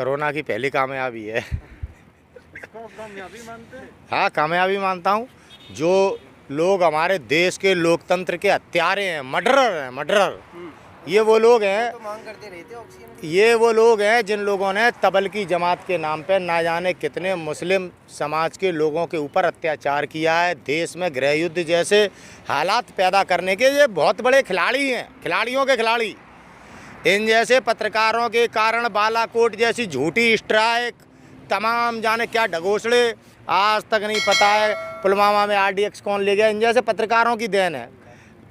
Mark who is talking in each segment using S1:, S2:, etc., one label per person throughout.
S1: Corona की पहली कामयाबी है।
S2: इसको आप कामयाबी मानते हैं?
S1: हाँ, कामयाबी मानता हूँ। जो लोग हमारे देश के लोकतंत्र के हत्यारे हैं, मर्डरर हैं, मर्डरर, ये वो लोग हैं,
S3: तो मांग करते रहते ऑक्सीजन की।
S1: ये वो लोग हैं जिन लोगों ने तबलकी जमात के नाम पे ना जाने कितने मुस्लिम समाज के लोगों के ऊपर अत्याचार किया है। देश में गृह युद्ध जैसे हालात पैदा करने के ये बहुत बड़े खिलाड़ी हैं, खिलाड़ियों के खिलाड़ी। इन जैसे पत्रकारों के कारण बालाकोट जैसी झूठी स्ट्राइक, तमाम जाने क्या ढगोसड़े, आज तक नहीं पता है पुलवामा में RDX कौन ले गया। इन जैसे पत्रकारों की देन है।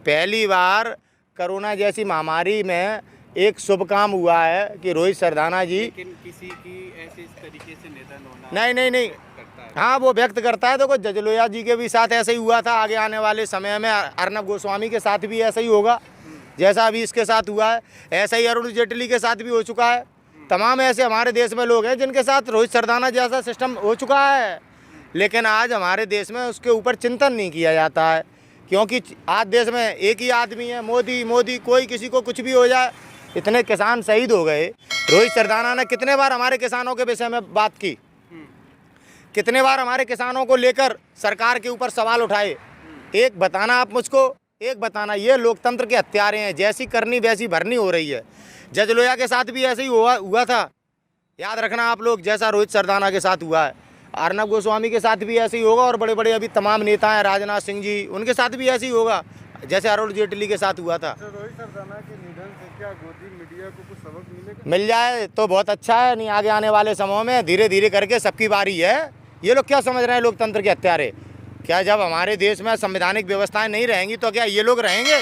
S1: पहली बार कोरोना जैसी महामारी में एक शुभ काम हुआ है कि रोहित सरदाना जी,
S2: लेकिन किसी की ऐसे इस तरीके से निधन होना
S1: नहीं,
S2: करता है।
S1: हाँ वो व्यक्त करता है। देखो जजलोया जी के भी साथ ऐसे ही हुआ था, आगे आने वाले समय में अर्नब गोस्वामी के साथ भी ऐसा ही होगा जैसा अभी इसके साथ हुआ है। ऐसा ही अरुण जेटली के साथ भी हो चुका है। तमाम ऐसे हमारे देश में लोग हैं जिनके साथ रोहित सरदाना जैसा सिस्टम हो चुका है, लेकिन आज हमारे देश में उसके ऊपर चिंतन नहीं किया जाता है, क्योंकि आज देश में एक ही आदमी है, मोदी। कोई किसी को कुछ भी हो जाए। इतने किसान शहीद हो गए। रोहित सरदाना ने कितने बार हमारे किसानों के विषय में बात की, कितने बार हमारे किसानों को लेकर सरकार के ऊपर सवाल उठाए। एक बताना आप मुझको, एक बताना। ये लोकतंत्र के हत्यारे हैं, जैसी करनी वैसी भरनी हो रही है। जजलोया के साथ भी ऐसे ही हुआ था, याद रखना आप लोग, जैसा रोहित सरदाना के साथ हुआ है। अर्नब गोस्वामी के साथ भी ऐसे ही होगा, और बड़े बड़े अभी तमाम नेता हैं, राजनाथ सिंह जी, उनके साथ भी ऐसे ही होगा जैसे अरुण जेटली के साथ हुआ था।
S2: तो रोहित सरदाना के निधन से क्या गोदी मीडिया को कुछ सबक मिलेगा?
S1: मिल जाए तो बहुत अच्छा है, नहीं आगे आने वाले समय में धीरे धीरे करके सबकी बारी है। ये लोग क्या समझ रहे हैं लोकतंत्र के हत्यारे? क्या जब हमारे देश में संवैधानिक व्यवस्थाएं नहीं रहेंगी तो क्या ये लोग रहेंगे?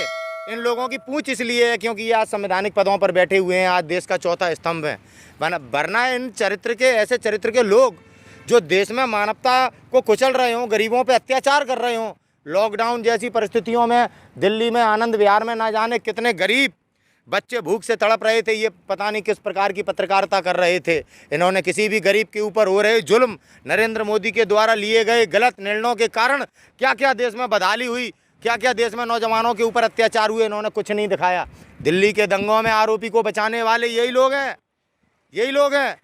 S1: इन लोगों की पूंछ इसलिए है क्योंकि ये आज संवैधानिक पदों पर बैठे हुए हैं, आज देश का चौथा स्तंभ है। वरना इन चरित्र के, ऐसे चरित्र के लोग जो देश में मानवता को कुचल रहे हों, गरीबों पे अत्याचार कर रहे हों, लॉकडाउन जैसी परिस्थितियों में दिल्ली में आनंद विहार में ना जाने कितने गरीब बच्चे भूख से तड़प रहे थे, ये पता नहीं किस प्रकार की पत्रकारिता कर रहे थे। इन्होंने किसी भी गरीब के ऊपर हो रहे जुल्म, नरेंद्र मोदी के द्वारा लिए गए गलत निर्णयों के कारण क्या क्या देश में बदहाली हुई, क्या क्या देश में नौजवानों के ऊपर अत्याचार हुए, इन्होंने कुछ नहीं दिखाया। दिल्ली के दंगों में आरोपी को बचाने वाले यही लोग हैं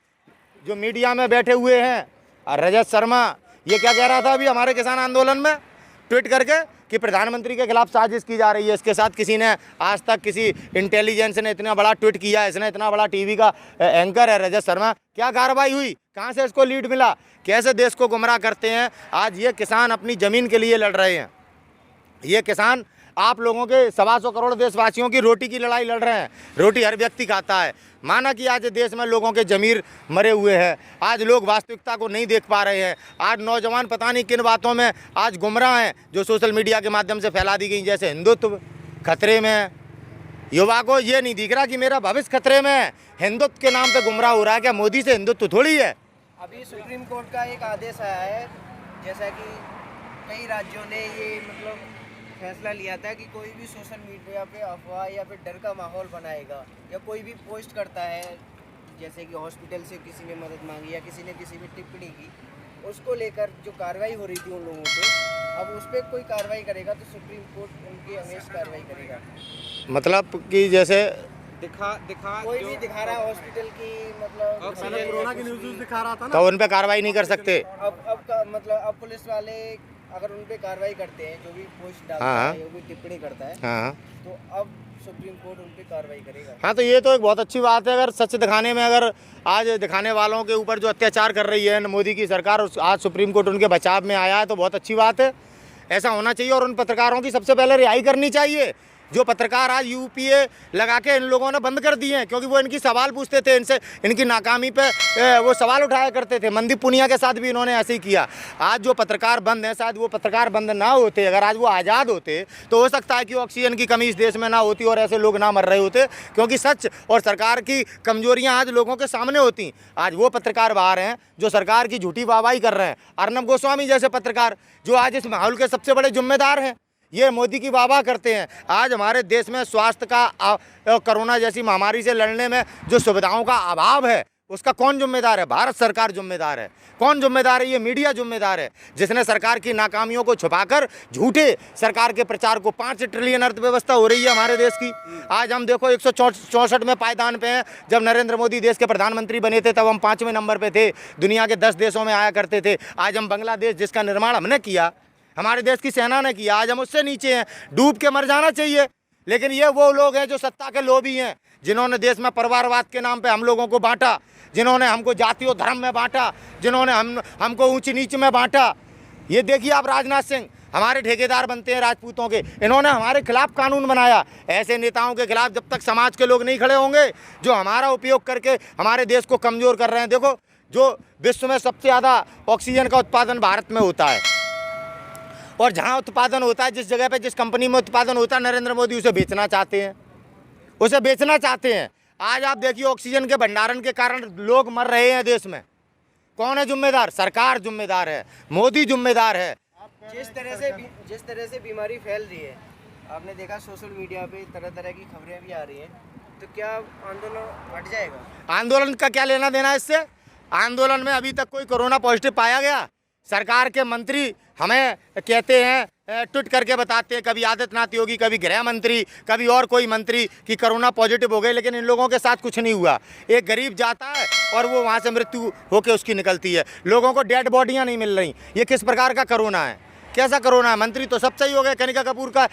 S1: जो मीडिया में बैठे हुए हैं। और रजत शर्मा ये क्या कह रहा था अभी हमारे किसान आंदोलन में ट्वीट करके कि प्रधानमंत्री के खिलाफ साजिश की जा रही है। इसके साथ किसी ने आज तक, किसी इंटेलिजेंस ने इतना बड़ा ट्वीट किया, इसने इतना बड़ा टीवी का एंकर है रजत शर्मा। क्या कार्रवाई हुई? कहाँ से इसको लीड मिला? कैसे देश को गुमराह करते हैं? आज ये किसान अपनी ज़मीन के लिए लड़ रहे हैं। ये किसान आप लोगों के 125 करोड़ देशवासियों की रोटी की लड़ाई लड़ रहे हैं। रोटी हर व्यक्ति खाता है। माना कि आज देश में लोगों के ज़मीर मरे हुए हैं, आज लोग वास्तविकता को नहीं देख पा रहे हैं। आज नौजवान पता नहीं किन बातों में आज गुमराह हैं जो सोशल मीडिया के माध्यम से फैला दी गई, जैसे हिंदुत्व खतरे में है। युवा को ये नहीं दिख रहा कि मेरा भविष्य खतरे में है। हिंदुत्व के नाम पे गुमराह हो रहा है। क्या मोदी से हिंदुत्व थोड़ी है?
S3: अभी सुप्रीम कोर्ट का एक आदेश आया है, जैसा कि कई राज्यों ने ये मतलब फैसला लिया था कि कोई भी सोशल मीडिया पे अफवाह या फिर डर का माहौल बनाएगा या कोई भी पोस्ट करता है, जैसे कि हॉस्पिटल से किसी ने मदद मांगी या किसी ने किसी भी टिप्पणी की, उसको लेकर जो कार्रवाई हो रही थी उन लोगों पे, अब उस पर कोई कार्रवाई करेगा तो सुप्रीम कोर्ट उनकी हमेशा कार्रवाई करेगा।
S1: मतलब कि जैसे
S2: दिखा
S3: कोई भी दिखा रहा है हॉस्पिटल की, मतलब
S2: पहले कोरोना की न्यूज़ दिखा रहा था ना,
S1: तो उन पे कार्रवाई नहीं कर सकते।
S3: अब पुलिस वाले अगर उन पे कार्रवाई करते हैं, जो भी पोस्ट डालता
S1: हाँ।
S3: है, जो भी टिप्पणी करता है,
S1: हाँ
S3: तो अब सुप्रीम कोर्ट उन पे कार्रवाई करेगा।
S1: हाँ, तो ये तो एक बहुत अच्छी बात है। अगर सच दिखाने में, अगर आज दिखाने वालों के ऊपर जो अत्याचार कर रही है मोदी की सरकार, आज सुप्रीम कोर्ट उनके बचाव में आया है तो बहुत अच्छी बात है। ऐसा होना चाहिए और उन पत्रकारों की सबसे पहले रिहाई करनी चाहिए। जो पत्रकार आज UPA लगा के इन लोगों ने बंद कर दिए हैं, क्योंकि वो इनकी सवाल पूछते थे, इनसे इनकी नाकामी पे वो सवाल उठाया करते थे। मनदीप पुनिया के साथ भी इन्होंने ऐसे ही किया। आज जो पत्रकार बंद हैं, शायद वो पत्रकार बंद ना होते, अगर आज वो आज़ाद होते तो हो सकता है कि ऑक्सीजन की कमी इस देश में ना होती और ऐसे लोग ना मर रहे होते, क्योंकि सच और सरकार की कमजोरियाँ आज लोगों के सामने होती। आज वो पत्रकार बाहर हैं जो सरकार की झूठी वाहवाही कर रहे हैं। अर्नब गोस्वामी जैसे पत्रकार जो आज इस माहौल के सबसे बड़े जिम्मेदार हैं, ये मोदी की वाहवाही करते हैं। आज हमारे देश में स्वास्थ्य का कोरोना जैसी महामारी से लड़ने में जो सुविधाओं का अभाव है उसका कौन जिम्मेदार है? भारत सरकार जिम्मेदार है। कौन जिम्मेदार है? ये मीडिया जिम्मेदार है, जिसने सरकार की नाकामियों को छुपाकर झूठे सरकार के प्रचार को 5 ट्रिलियन अर्थव्यवस्था हो रही है हमारे देश की। आज हम देखो 164 में पायदान पे हैं। जब नरेंद्र मोदी देश के प्रधानमंत्री बने थे तब हम 5वें नंबर पे थे, दुनिया के 10 देशों में आया करते थे। आज हम बांग्लादेश, जिसका निर्माण हमने किया, हमारे देश की सेना ने किया, आज हम उससे नीचे हैं। डूब के मर जाना चाहिए। लेकिन ये वो लोग हैं जो सत्ता के लोभी हैं, जिन्होंने देश में परिवारवाद के नाम पे हम लोगों को बांटा, जिन्होंने हमको जाति और धर्म में बांटा, जिन्होंने हमको ऊंच नीच में बांटा। ये देखिए आप, राजनाथ सिंह हमारे ठेकेदार बनते हैं राजपूतों के, इन्होंने हमारे खिलाफ कानून बनाया। ऐसे नेताओं के खिलाफ जब तक समाज के लोग नहीं खड़े होंगे, जो हमारा उपयोग करके हमारे देश को कमज़ोर कर रहे हैं। देखो, जो विश्व में सबसे ज़्यादा ऑक्सीजन का उत्पादन भारत में होता है, और जहाँ उत्पादन होता है, जिस जगह पे, जिस कंपनी में उत्पादन होता है, नरेंद्र मोदी उसे बेचना चाहते हैं, उसे बेचना चाहते हैं। आज आप देखिए, ऑक्सीजन के भंडारण के कारण लोग मर रहे हैं देश में। कौन है जिम्मेदार? सरकार जिम्मेदार है, मोदी जिम्मेदार है।
S3: जिस तरह से बीमारी फैल रही है, आपने देखा सोशल मीडिया पे तरह तरह की खबरें भी आ रही हैं, तो क्या आंदोलन हट जाएगा?
S1: आंदोलन का क्या लेना देना इससे? आंदोलन में अभी तक कोई कोरोना पॉजिटिव पाया गया? सरकार के मंत्री हमें कहते हैं, ट्वीट करके बताते हैं, कभी आदित्यनाथ योगी, कभी गृह मंत्री, कभी और कोई मंत्री, कि कोरोना पॉजिटिव हो गए, लेकिन इन लोगों के साथ कुछ नहीं हुआ। एक गरीब जाता है और वो वहाँ से मृत्यु होकर उसकी निकलती है। लोगों को डेड बॉडियाँ नहीं मिल रही। ये किस प्रकार का कोरोना है? कैसा कोरोना है? मंत्री तो सब सही हो गए। कनिका कपूर का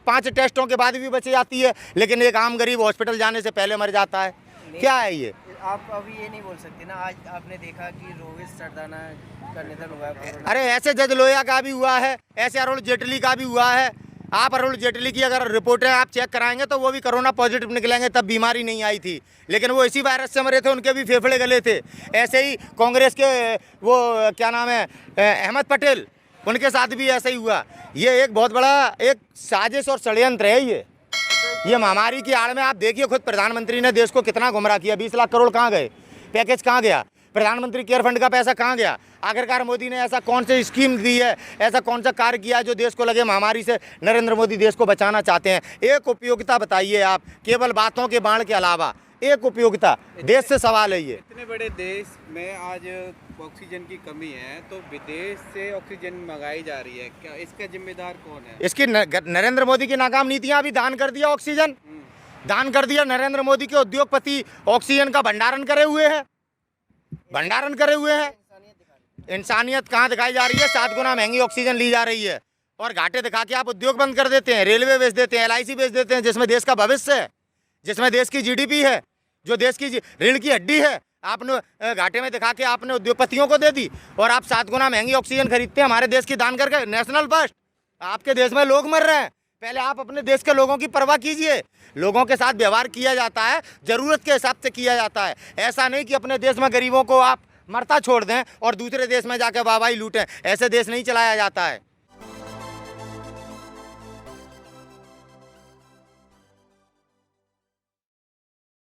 S1: 5 टेस्टों के बाद भी बच जाती है, लेकिन एक आम गरीब हॉस्पिटल जाने से पहले मर जाता है। क्या है ये?
S3: आप अभी ये नहीं बोल सकते ना। आज आपने देखा कि रोहित सरदाना का निधन हुआ है।
S1: अरे ऐसे जज लोहिया का भी हुआ है, ऐसे अरुण जेटली का भी हुआ है। आप अरुण जेटली की अगर रिपोर्टें आप चेक कराएंगे तो वो भी कोरोना पॉजिटिव निकलेंगे, तब बीमारी नहीं आई थी, लेकिन वो इसी वायरस से मरे थे, उनके भी फेफड़े गले थे। ऐसे ही कांग्रेस के वो क्या नाम है, अहमद पटेल, उनके साथ भी ऐसा ही हुआ। ये एक बहुत बड़ा एक साजिश और षड्यंत्र है। ये महामारी की आड़ में आप देखिए, खुद प्रधानमंत्री ने देश को कितना गुमराह किया। 20 लाख करोड़ कहाँ गए? पैकेज कहाँ गया? प्रधानमंत्री केयर फंड का पैसा कहाँ गया? आखिरकार मोदी ने ऐसा कौन सी स्कीम दी है, ऐसा कौन सा कार्य किया जो देश को लगे महामारी से नरेंद्र मोदी देश को बचाना चाहते हैं? एक उपयोगिता बताइए आप, केवल बातों के बाण के अलावा एक उपयोगिता। देश से सवाल है ये।
S2: इतने बड़े देश में आज ऑक्सीजन की कमी है, तो विदेश से ऑक्सीजन मंगाई जा रही है, क्या इसका जिम्मेदार कौन है?
S1: इसकी नरेंद्र मोदी की नाकाम नीतियां। अभी दान कर दिया ऑक्सीजन, दान कर दिया। नरेंद्र मोदी के उद्योगपति ऑक्सीजन का भंडारण करे हुए हैं, भंडारण करे हुए हैं। इंसानियत कहाँ दिखाई जा रही है? 7 गुना महंगी ऑक्सीजन ली जा रही है, और घाटे दिखा के आप उद्योग बंद कर देते हैं, रेलवे बेच देते हैं, LIC बेच देते हैं, जिसमें देश का भविष्य है, जिसमें देश की GDP है, जो देश की रीढ़ की हड्डी है। आपने घाटे में दिखा के आपने उद्योगपतियों को दे दी, और आप 7 गुना महंगी ऑक्सीजन खरीदते हैं हमारे देश की दान करके। National first. आपके देश में लोग मर रहे हैं, पहले आप अपने देश के लोगों की परवाह कीजिए। लोगों के साथ व्यवहार किया जाता है, ज़रूरत के हिसाब से किया जाता है। ऐसा नहीं कि अपने देश में गरीबों को आप मरता छोड़ दें और दूसरे देश में जाकर वाहवाही लूटें। ऐसे देश नहीं चलाया जाता है।